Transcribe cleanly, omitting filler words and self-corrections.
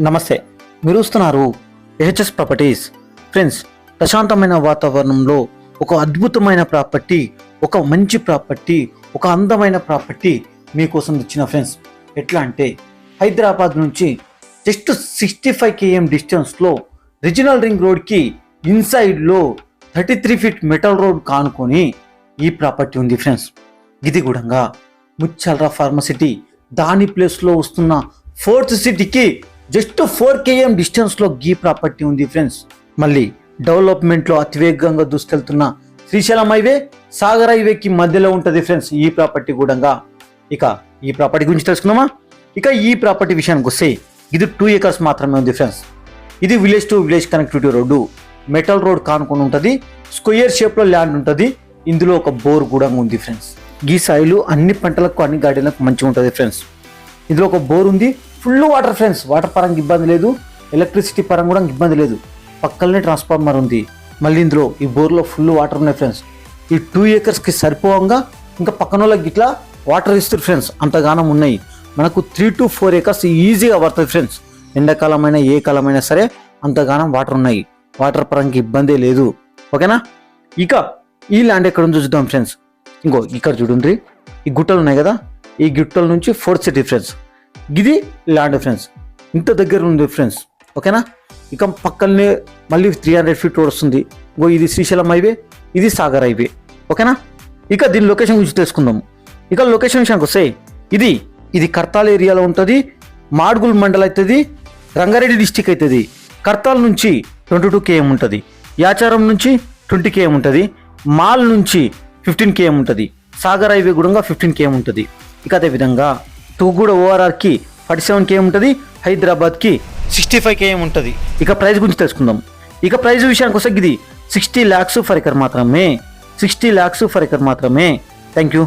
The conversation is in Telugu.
నమస్తే, మీరు చూస్తున్నారు ఏహెచ్ఎస్ ప్రాపర్టీస్. ఫ్రెండ్స్, ప్రశాంతమైన వాతావరణంలో ఒక అద్భుతమైన ప్రాపర్టీ, ఒక మంచి ప్రాపర్టీ, ఒక అందమైన ప్రాపర్టీ మీకోసం ఇచ్చిన ఫ్రెండ్స్. ఎట్లా అంటే హైదరాబాద్ నుంచి జస్ట్ 65 km డిస్టెన్స్లో రీజనల్ రింగ్ రోడ్కి ఇన్సైడ్లో 33 feet మెటల్ రోడ్ కానుకొని ఈ ప్రాపర్టీ ఉంది ఫ్రెండ్స్. ఇది కూడా ముచ్చల్రా ఫార్మసిటీ దాని ప్లేస్లో వస్తున్న 4th సిటీకి జస్ట్ 4 km డిస్టెన్స్లో ఈ ప్రాపర్టీ ఉంది ఫ్రెండ్స్. మళ్ళీ డెవలప్మెంట్లో అతివేగంగా దూసుకెళ్తున్న శ్రీశైలం హైవే, సాగర్ హైవేకి మధ్యలో ఉంటుంది ఫ్రెండ్స్ ఈ ప్రాపర్టీ కూడా. ఇక ఈ ప్రాపర్టీ గురించి తెలుసుకుందామా? ఇక ఈ ప్రాపర్టీ విషయానికి వస్తే ఇది 2 acres మాత్రమే ఉంది ఫ్రెండ్స్. ఇది village to village connectivity road, metal road కానుకొని ఉంటుంది, స్క్వేర్ షేప్లో ల్యాండ్ ఉంటుంది. ఇందులో ఒక బోర్ కూడా ఉంది ఫ్రెండ్స్. ఈ సాయిలు అన్ని పంటలకు అన్ని గార్డెన్లకు మంచిగా ఉంటుంది ఫ్రెండ్స్. ఇందులో ఒక బోర్ ఉంది, ఫుల్ వాటర్ ఫ్రెండ్స్. వాటర్ పరంగా ఇబ్బంది లేదు, ఎలక్ట్రిసిటీ పరంగా కూడా ఇబ్బంది లేదు. పక్కనే ట్రాన్స్ఫార్మర్ ఉంది. మళ్ళీ ఇందులో ఈ బోర్లో ఫుల్ వాటర్ ఉన్నాయి ఫ్రెండ్స్. ఈ 2 acresకి సరిపోవంగా ఇంకా పక్కన వాళ్ళకి ఇట్లా వాటర్ ఇస్తారు ఫ్రెండ్స్. అంతగానం ఉన్నాయి. మనకు 3 to 4 acres ఈజీగా పడుతుంది ఫ్రెండ్స్. ఎండాకాలమైనా ఏ కాలమైనా సరే అంతగానం వాటర్ ఉన్నాయి. వాటర్ పరంగా ఇబ్బందే లేదు. ఓకేనా? ఇక ఈ ల్యాండ్ ఎక్కడ ఉందో చూద్దాం ఫ్రెండ్స్. ఇంకో ఇక్కడ చూడండి, ఈ గుట్టలు ఉన్నాయి కదా, ఈ గుట్టల నుంచి 4th సిటీ ఫ్రెండ్స్. ఇది ల్యాండ్ ఫ్రెండ్స్, ఇంత దగ్గర ఉంది ఫ్రెండ్స్. ఓకేనా? ఇక పక్కనే మళ్ళీ 300 feet రోడ్ వస్తుంది. ఇంకో ఇది శ్రీశైలం హైవే, ఇది సాగర్ హైవే. ఓకేనా? ఇక దీని లొకేషన్ గురించి తెలుసుకుందాం. ఇక లొకేషన్ విషయానికి వస్తే ఇది కర్తాల్ ఏరియాలో ఉంటుంది. మాడ్గుల్ మండల్ అవుతుంది, రంగారెడ్డి డిస్టిక్ అవుతుంది. కర్తాల్ నుంచి 22 km ఉంటుంది, యాచారం నుంచి 20 km ఉంటుంది, మాల్ నుంచి 15 km ఉంటుంది, సాగర్ హైవే కూడా 15 km ఉంటుంది. ఇక అదేవిధంగా తూగూడ ఓఆర్ఆర్కి 47 km ఉంటుంది, హైదరాబాద్కి 65 km ఉంటుంది. ఇక ప్రైస్ గురించి తెలుసుకుందాం. ఇక ప్రైస్ విషయానికి వస్తే ఇది 60 lakhs ఫర్ ఎకర్ మాత్రమే. 60 lakhs ఫర్ ఎకర్ మాత్రమే. Thank you.